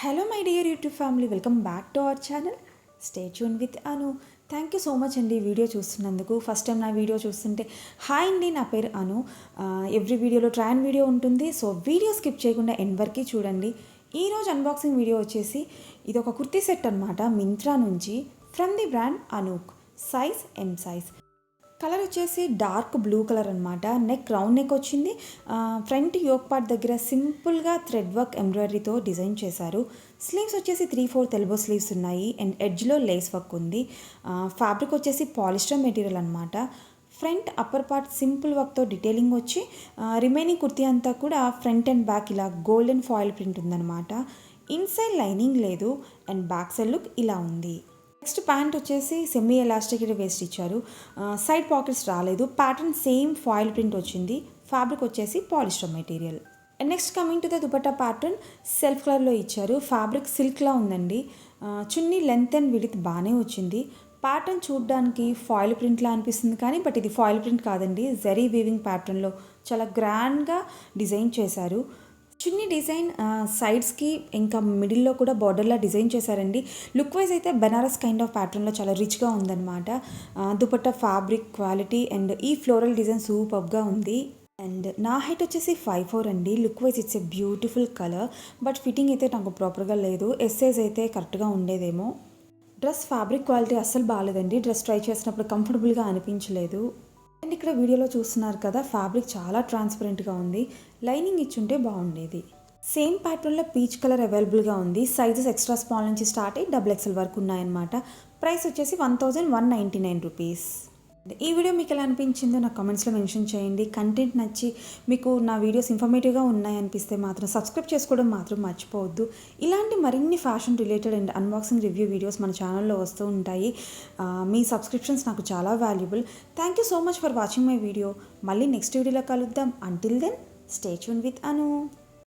Hello my dear YouTube family, welcome back to our channel. Stay tune with Anu. Thank you so much అండి video చూస్తున్నందుకు. First time నా video చూస్తుంటే hi అండి, నా పేరు అను. Every వీడియోలో trial video ఉంటుంది, so video skip చేయకుండా end వరకు చూడండి. ఈరోజు అన్బాక్సింగ్ వీడియో వచ్చేసి ఇది ఒక కుర్తీ సెట్ అనమాట, మింత్రా నుంచి, from the brand Anouk. Size M size. Colour వచ్చేసి డార్క్ బ్లూ కలర్ అనమాట. నెక్ రౌండ్ నెక్ వచ్చింది. ఫ్రంట్ యోక్ పార్ట్ దగ్గర సింపుల్గా థ్రెడ్ వర్క్ ఎంబ్రాయిడరీతో డిజైన్ చేశారు. స్లీవ్స్ వచ్చేసి 3/4 ఎల్బో స్లీవ్స్ ఉన్నాయి అండ్ ఎడ్జ్లో లేస్ వర్క్ ఉంది. ఫ్యాబ్రిక్ వచ్చేసి పాలిస్టర్ మెటీరియల్ అనమాట. ఫ్రంట్ అప్పర్ పార్ట్ సింపుల్ వర్క్తో డీటెయిలింగ్ వచ్చి రిమైనింగ్ కుర్తీ అంతా కూడా ఫ్రంట్ అండ్ బ్యాక్ ఇలా గోల్డెన్ ఫాయిల్ ప్రింట్ ఉందన్నమాట. ఇన్సైడ్ లైనింగ్ లేదు అండ్ బ్యాక్ సైడ్ లుక్ ఇలా ఉంది. నెక్స్ట్ ప్యాంట్ వచ్చేసి సెమీ ఎలాస్టిక్ వేస్ట్ ఇచ్చారు. సైడ్ పాకెట్స్ రాలేదు. ప్యాటర్న్ సేమ్ ఫాయిల్ ప్రింట్ వచ్చింది. ఫ్యాబ్రిక్ వచ్చేసి polyester material. And next coming to the dupatta pattern self కలర్లో ఇచ్చారు. ఫ్యాబ్రిక్ సిల్క్లా ఉందండి. చున్నీ లెంత్ అండ్ విడ్త్ బాగానే వచ్చింది. ప్యాటర్న్ చూడడానికి ఫాయిల్ ప్రింట్లా అనిపిస్తుంది కానీ బట్ ఇది ఫాయిల్ ప్రింట్ కాదండి, జరీ వీవింగ్ ప్యాటర్న్లో చాలా గ్రాండ్గా డిజైన్ చేశారు. చున్నీ డిజైన్ సైడ్స్కి ఇంకా మిడిల్లో కూడా బార్డర్లా డిజైన్ చేశారండి. లుక్ వైజ్ అయితే బెనారస్ కైండ్ ఆఫ్ ప్యాటర్న్లో చాలా రిచ్గా ఉందన్నమాట. దుపట్టా ఫ్యాబ్రిక్ క్వాలిటీ అండ్ ఈ ఫ్లోరల్ డిజైన్ సూపర్గా ఉంది. అండ్ నా హైట్ వచ్చేసి 5'4" అండి. Look wise it's a beautiful colour, but fitting అయితే నాకు ప్రాపర్గా లేదు. సైజ్ అయితే కరెక్ట్గా ఉండేదేమో. డ్రెస్ ఫ్యాబ్రిక్ క్వాలిటీ అస్సలు బాగాలేదండి. డ్రెస్ ట్రై చేసినప్పుడు కంఫర్టబుల్గా అనిపించలేదు. అండ్ ఇక్కడ వీడియోలో చూస్తున్నారు కదా, ఫ్యాబ్రిక్ చాలా ట్రాన్స్పరెంట్గా ఉంది. లైనింగ్ ఇచ్చుంటే బాగుండేది. సేమ్ ప్యాటర్న్లో పీచ్ కలర్ అవైలబుల్గా ఉంది. సైజెస్ ఎక్స్ట్రా స్మాల్ నుంచి స్టార్ట్ అయ్యి XXL వరకు ఉన్నాయన్నమాట. ప్రైస్ వచ్చేసి 1199 రూపీస్. ఈ వీడియో మీకు ఎలా అనిపించిందో నాకు కామెంట్స్లో మెన్షన్ చేయండి. కంటెంట్ నచ్చి మీకు నా వీడియోస్ ఇన్ఫర్మేటివ్గా ఉన్నాయనిపిస్తే మాత్రం సబ్స్క్రైబ్ చేసుకోవడం మాత్రం మర్చిపోవద్దు. ఇలాంటి మరిన్ని fashion related and unboxing review videos మన ఛానల్లో వస్తూ ఉంటాయి. మీ సబ్స్క్రిప్షన్స్ నాకు చాలా valuable. Thank you so much for watching my video. మళ్ళీ నెక్స్ట్ వీడియోలో కలుద్దాం. Until then stay tune with Anu.